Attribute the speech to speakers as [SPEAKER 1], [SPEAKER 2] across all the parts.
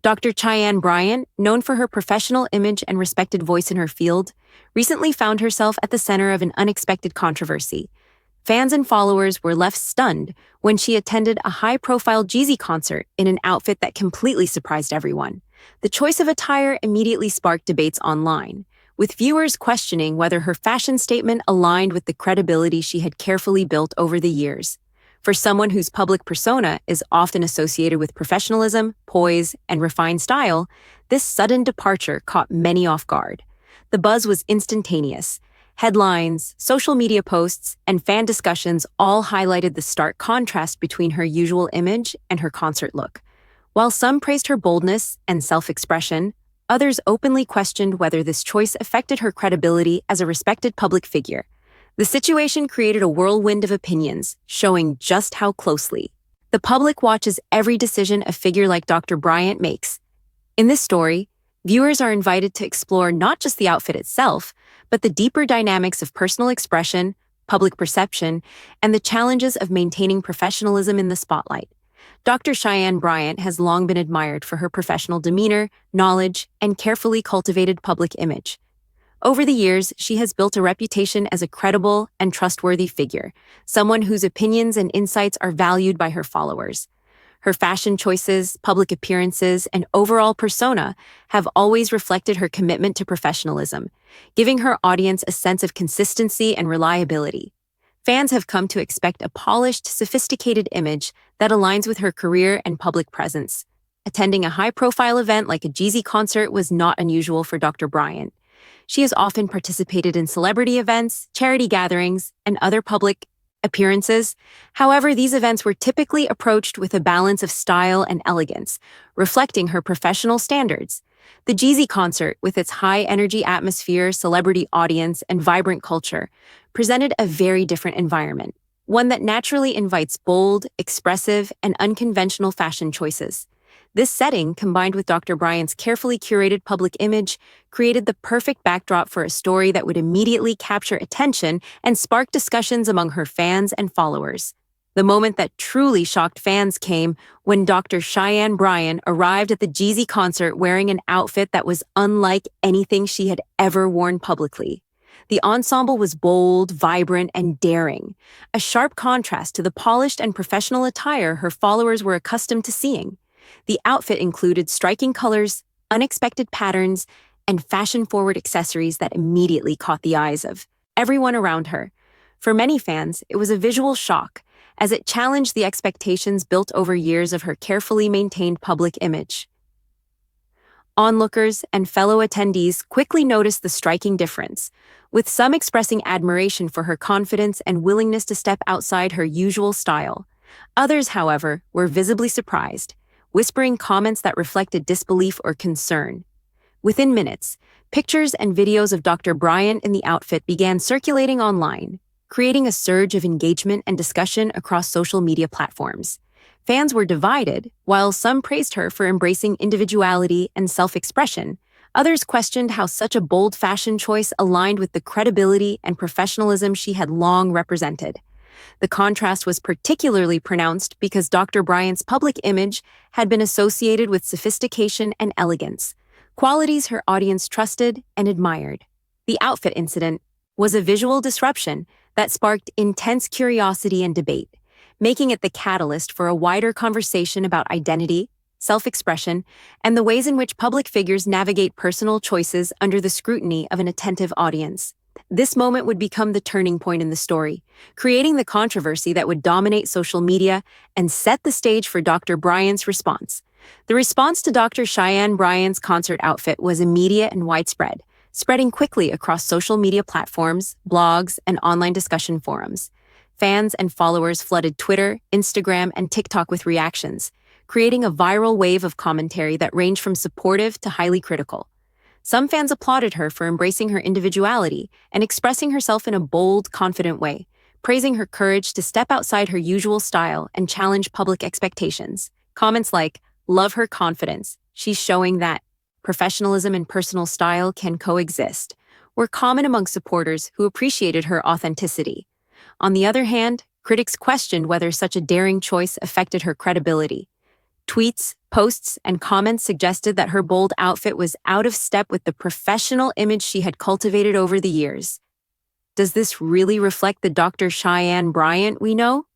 [SPEAKER 1] Dr. Cheyenne Bryant, known for her professional image and respected voice in her field, recently found herself at the center of an unexpected controversy. Fans and followers were left stunned when she attended a high-profile Jeezy concert in an outfit that completely surprised everyone. The choice of attire immediately sparked debates online, with viewers questioning whether her fashion statement aligned with the credibility she had carefully built over the years. For someone whose public persona is often associated with professionalism, poise, and refined style, this sudden departure caught many off guard. The buzz was instantaneous. Headlines, social media posts, and fan discussions all highlighted the stark contrast between her usual image and her concert look. While some praised her boldness and self-expression, others openly questioned whether this choice affected her credibility as a respected public figure. The situation created a whirlwind of opinions, showing just how closely the public watches every decision a figure like Dr. Bryant makes. In this story, viewers are invited to explore not just the outfit itself, but the deeper dynamics of personal expression, public perception, and the challenges of maintaining professionalism in the spotlight. Dr. Cheyenne Bryant has long been admired for her professional demeanor, knowledge, and carefully cultivated public image. Over the years, she has built a reputation as a credible and trustworthy figure, someone whose opinions and insights are valued by her followers. Her fashion choices, public appearances, and overall persona have always reflected her commitment to professionalism, giving her audience a sense of consistency and reliability. Fans have come to expect a polished, sophisticated image that aligns with her career and public presence. Attending a high-profile event like a Jeezy concert was not unusual for Dr. Bryant. She has often participated in celebrity events, charity gatherings, and other public appearances. However, these events were typically approached with a balance of style and elegance, reflecting her professional standards. The Jeezy concert, with its high-energy atmosphere, celebrity audience, and vibrant culture, presented a very different environment, one that naturally invites bold, expressive, and unconventional fashion choices. This setting, combined with Dr. Bryant's carefully curated public image, created the perfect backdrop for a story that would immediately capture attention and spark discussions among her fans and followers. The moment that truly shocked fans came when Dr. Cheyenne Bryant arrived at the Jeezy concert wearing an outfit that was unlike anything she had ever worn publicly. The ensemble was bold, vibrant, and daring, a sharp contrast to the polished and professional attire her followers were accustomed to seeing. The outfit included striking colors, unexpected patterns, and fashion-forward accessories that immediately caught the eyes of everyone around her. For many fans, it was a visual shock, as it challenged the expectations built over years of her carefully maintained public image. Onlookers and fellow attendees quickly noticed the striking difference, with some expressing admiration for her confidence and willingness to step outside her usual style. Others, however, were visibly surprised, whispering comments that reflected disbelief or concern. Within minutes, pictures and videos of Dr. Bryant in the outfit began circulating online, creating a surge of engagement and discussion across social media platforms. Fans were divided. While some praised her for embracing individuality and self-expression, others questioned how such a bold fashion choice aligned with the credibility and professionalism she had long represented. The contrast was particularly pronounced because Dr. Bryant's public image had been associated with sophistication and elegance, qualities her audience trusted and admired. The outfit incident was a visual disruption that sparked intense curiosity and debate, making it the catalyst for a wider conversation about identity, self-expression, and the ways in which public figures navigate personal choices under the scrutiny of an attentive audience. This moment would become the turning point in the story, creating the controversy that would dominate social media and set the stage for Dr. Bryant's response. The response to Dr. Cheyenne Bryant's concert outfit was immediate and widespread, spreading quickly across social media platforms, blogs, and online discussion forums. Fans and followers flooded Twitter, Instagram, and TikTok with reactions, creating a viral wave of commentary that ranged from supportive to highly critical. Some fans applauded her for embracing her individuality and expressing herself in a bold, confident way, praising her courage to step outside her usual style and challenge public expectations. Comments like, "Love her confidence, she's showing that professionalism and personal style can coexist," were common among supporters who appreciated her authenticity. On the other hand, critics questioned whether such a daring choice affected her credibility. Tweets, posts, and comments suggested that her bold outfit was out of step with the professional image she had cultivated over the years. Does this really reflect the Dr. Cheyenne Bryant we know?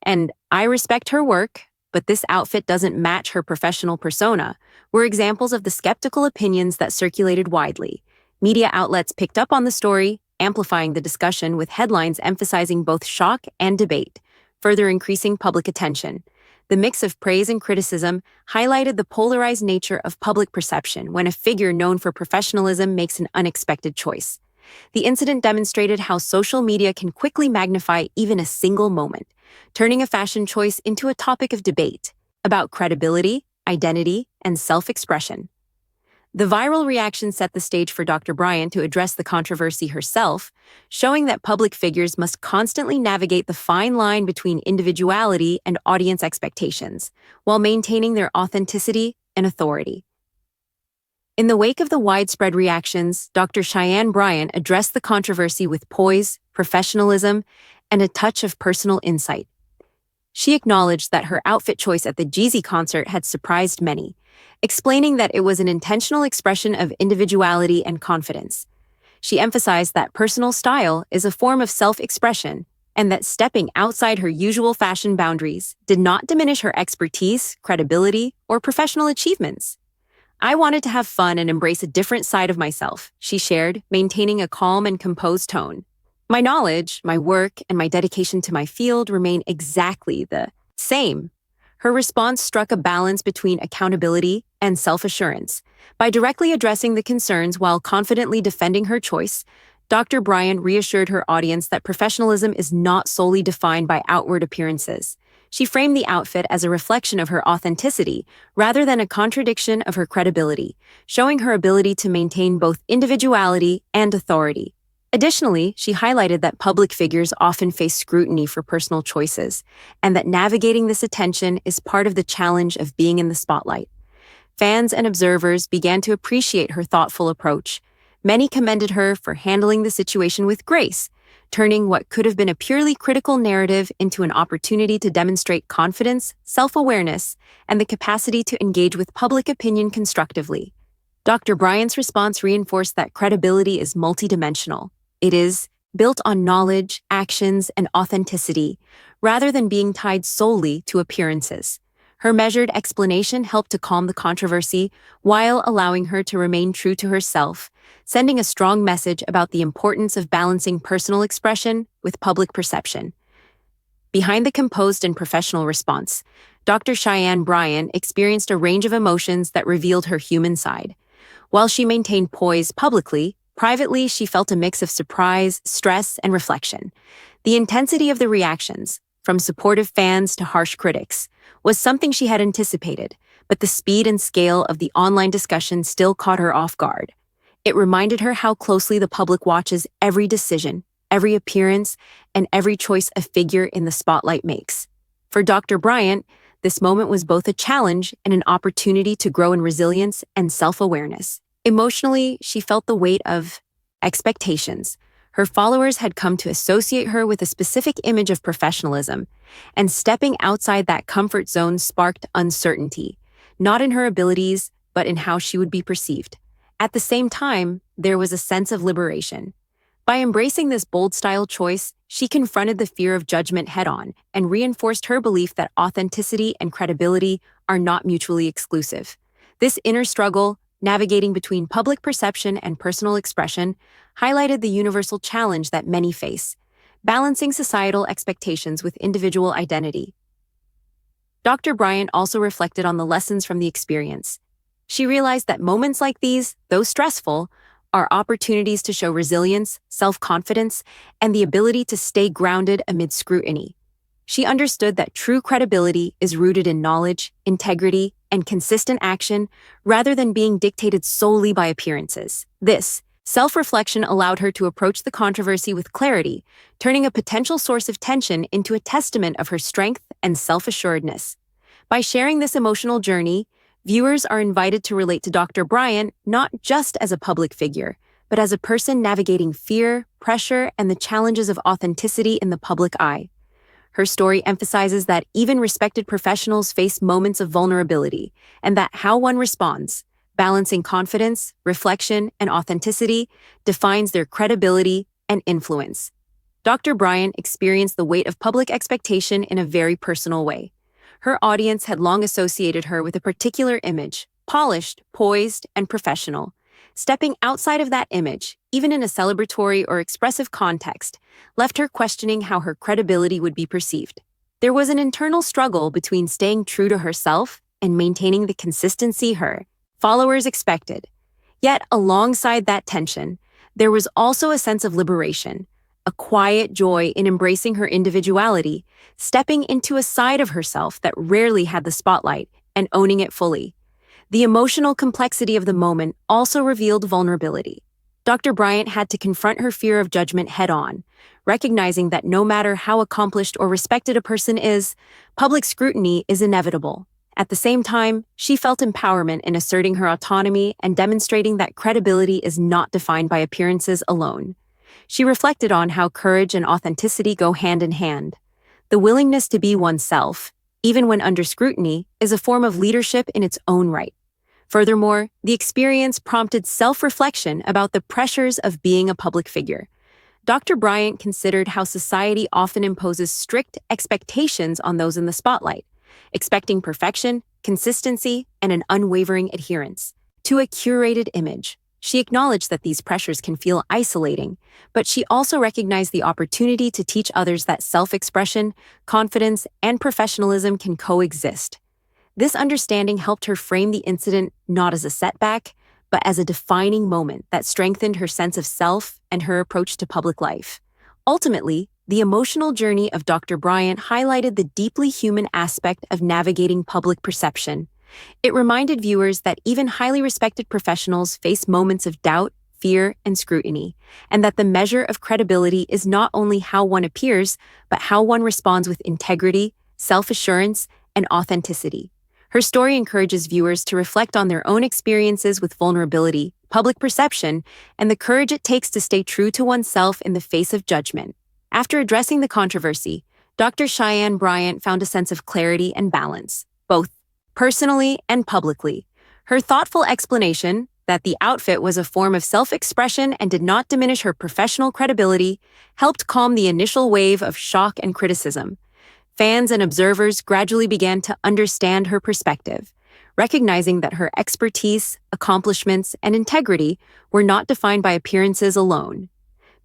[SPEAKER 1] And I respect her work, but this outfit doesn't match her professional persona, were examples of the skeptical opinions that circulated widely. Media outlets picked up on the story, amplifying the discussion with headlines emphasizing both shock and debate, further increasing public attention. The mix of praise and criticism highlighted the polarized nature of public perception when a figure known for professionalism makes an unexpected choice. The incident demonstrated how social media can quickly magnify even a single moment, turning a fashion choice into a topic of debate about credibility, identity, and self-expression. The viral reaction set the stage for Dr. Bryant to address the controversy herself, showing that public figures must constantly navigate the fine line between individuality and audience expectations, while maintaining their authenticity and authority. In the wake of the widespread reactions, Dr. Cheyenne Bryant addressed the controversy with poise, professionalism, and a touch of personal insight. She acknowledged that her outfit choice at the Jeezy concert had surprised many, explaining that it was an intentional expression of individuality and confidence. She emphasized that personal style is a form of self-expression and that stepping outside her usual fashion boundaries did not diminish her expertise, credibility, or professional achievements. "I wanted to have fun and embrace a different side of myself," she shared, maintaining a calm and composed tone. "My knowledge, my work, and my dedication to my field remain exactly the same." Her response struck a balance between accountability and self-assurance. By directly addressing the concerns while confidently defending her choice, Dr. Bryant reassured her audience that professionalism is not solely defined by outward appearances. She framed the outfit as a reflection of her authenticity rather than a contradiction of her credibility, showing her ability to maintain both individuality and authority. Additionally, she highlighted that public figures often face scrutiny for personal choices, and that navigating this attention is part of the challenge of being in the spotlight. Fans and observers began to appreciate her thoughtful approach. Many commended her for handling the situation with grace, turning what could have been a purely critical narrative into an opportunity to demonstrate confidence, self-awareness, and the capacity to engage with public opinion constructively. Dr. Bryant's response reinforced that credibility is multidimensional. It is built on knowledge, actions, and authenticity, rather than being tied solely to appearances. Her measured explanation helped to calm the controversy while allowing her to remain true to herself, sending a strong message about the importance of balancing personal expression with public perception. Behind the composed and professional response, Dr. Cheyenne Bryant experienced a range of emotions that revealed her human side. While she maintained poise publicly, privately she felt a mix of surprise, stress, and reflection. The intensity of the reactions, from supportive fans to harsh critics, was something she had anticipated, but the speed and scale of the online discussion still caught her off guard. It reminded her how closely the public watches every decision, every appearance, and every choice a figure in the spotlight makes. For Dr. Bryant, this moment was both a challenge and an opportunity to grow in resilience and self-awareness. Emotionally, she felt the weight of expectations. Her followers had come to associate her with a specific image of professionalism, and stepping outside that comfort zone sparked uncertainty, not in her abilities, but in how she would be perceived. At the same time, there was a sense of liberation. By embracing this bold style choice, she confronted the fear of judgment head-on and reinforced her belief that authenticity and credibility are not mutually exclusive. This inner struggle, navigating between public perception and personal expression, highlighted the universal challenge that many face, balancing societal expectations with individual identity. Dr. Bryant also reflected on the lessons from the experience. She realized that moments like these, though stressful, are opportunities to show resilience, self-confidence, and the ability to stay grounded amid scrutiny. She understood that true credibility is rooted in knowledge, integrity, and consistent action rather than being dictated solely by appearances. This self-reflection allowed her to approach the controversy with clarity, turning a potential source of tension into a testament of her strength and self-assuredness. By sharing this emotional journey, viewers are invited to relate to Dr. Bryant not just as a public figure, but as a person navigating fear, pressure, and the challenges of authenticity in the public eye. Her story emphasizes that even respected professionals face moments of vulnerability, and that how one responds, balancing confidence, reflection, and authenticity, defines their credibility and influence. Dr. Bryant experienced the weight of public expectation in a very personal way. Her audience had long associated her with a particular image, polished, poised, and professional. Stepping outside of that image, even in a celebratory or expressive context, left her questioning how her credibility would be perceived. There was an internal struggle between staying true to herself and maintaining the consistency her followers expected. Yet, alongside that tension, there was also a sense of liberation, a quiet joy in embracing her individuality, stepping into a side of herself that rarely had the spotlight, and owning it fully. The emotional complexity of the moment also revealed vulnerability. Dr. Bryant had to confront her fear of judgment head-on, recognizing that no matter how accomplished or respected a person is, public scrutiny is inevitable. At the same time, she felt empowerment in asserting her autonomy and demonstrating that credibility is not defined by appearances alone. She reflected on how courage and authenticity go hand in hand. The willingness to be oneself, even when under scrutiny, is a form of leadership in its own right. Furthermore, the experience prompted self-reflection about the pressures of being a public figure. Dr. Bryant considered how society often imposes strict expectations on those in the spotlight, expecting perfection, consistency, and an unwavering adherence to a curated image. She acknowledged that these pressures can feel isolating, but she also recognized the opportunity to teach others that self-expression, confidence, and professionalism can coexist. This understanding helped her frame the incident not as a setback, but as a defining moment that strengthened her sense of self and her approach to public life. Ultimately, the emotional journey of Dr. Bryant highlighted the deeply human aspect of navigating public perception. It reminded viewers that even highly respected professionals face moments of doubt, fear, and scrutiny, and that the measure of credibility is not only how one appears, but how one responds with integrity, self-assurance, and authenticity. Her story encourages viewers to reflect on their own experiences with vulnerability, public perception, and the courage it takes to stay true to oneself in the face of judgment. After addressing the controversy, Dr. Cheyenne Bryant found a sense of clarity and balance, both personally and publicly. Her thoughtful explanation that the outfit was a form of self-expression and did not diminish her professional credibility helped calm the initial wave of shock and criticism. Fans and observers gradually began to understand her perspective, recognizing that her expertise, accomplishments, and integrity were not defined by appearances alone.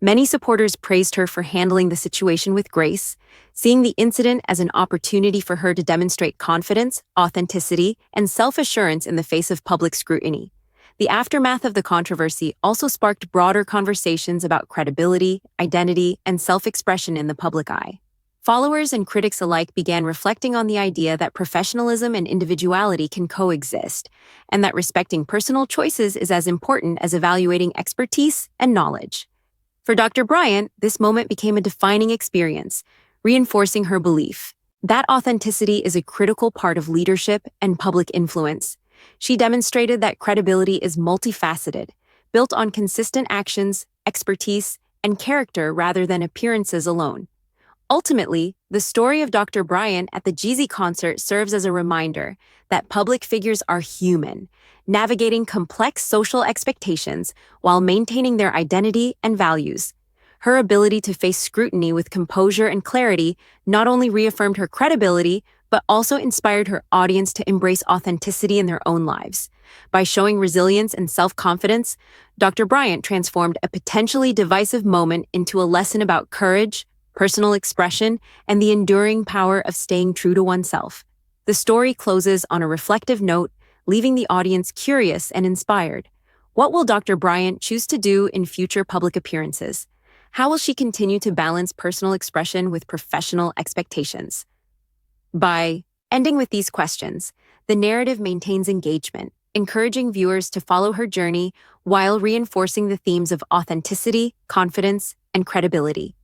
[SPEAKER 1] Many supporters praised her for handling the situation with grace, seeing the incident as an opportunity for her to demonstrate confidence, authenticity, and self-assurance in the face of public scrutiny. The aftermath of the controversy also sparked broader conversations about credibility, identity, and self-expression in the public eye. Followers and critics alike began reflecting on the idea that professionalism and individuality can coexist, and that respecting personal choices is as important as evaluating expertise and knowledge. For Dr. Bryant, this moment became a defining experience, reinforcing her belief that authenticity is a critical part of leadership and public influence. She demonstrated that credibility is multifaceted, built on consistent actions, expertise, and character rather than appearances alone. Ultimately, the story of Dr. Bryant at the Jeezy concert serves as a reminder that public figures are human, navigating complex social expectations while maintaining their identity and values. Her ability to face scrutiny with composure and clarity not only reaffirmed her credibility, but also inspired her audience to embrace authenticity in their own lives. By showing resilience and self-confidence, Dr. Bryant transformed a potentially divisive moment into a lesson about courage, personal expression, and the enduring power of staying true to oneself. The story closes on a reflective note, leaving the audience curious and inspired. What will Dr. Bryant choose to do in future public appearances? How will she continue to balance personal expression with professional expectations? By ending with these questions, the narrative maintains engagement, encouraging viewers to follow her journey while reinforcing the themes of authenticity, confidence, and credibility.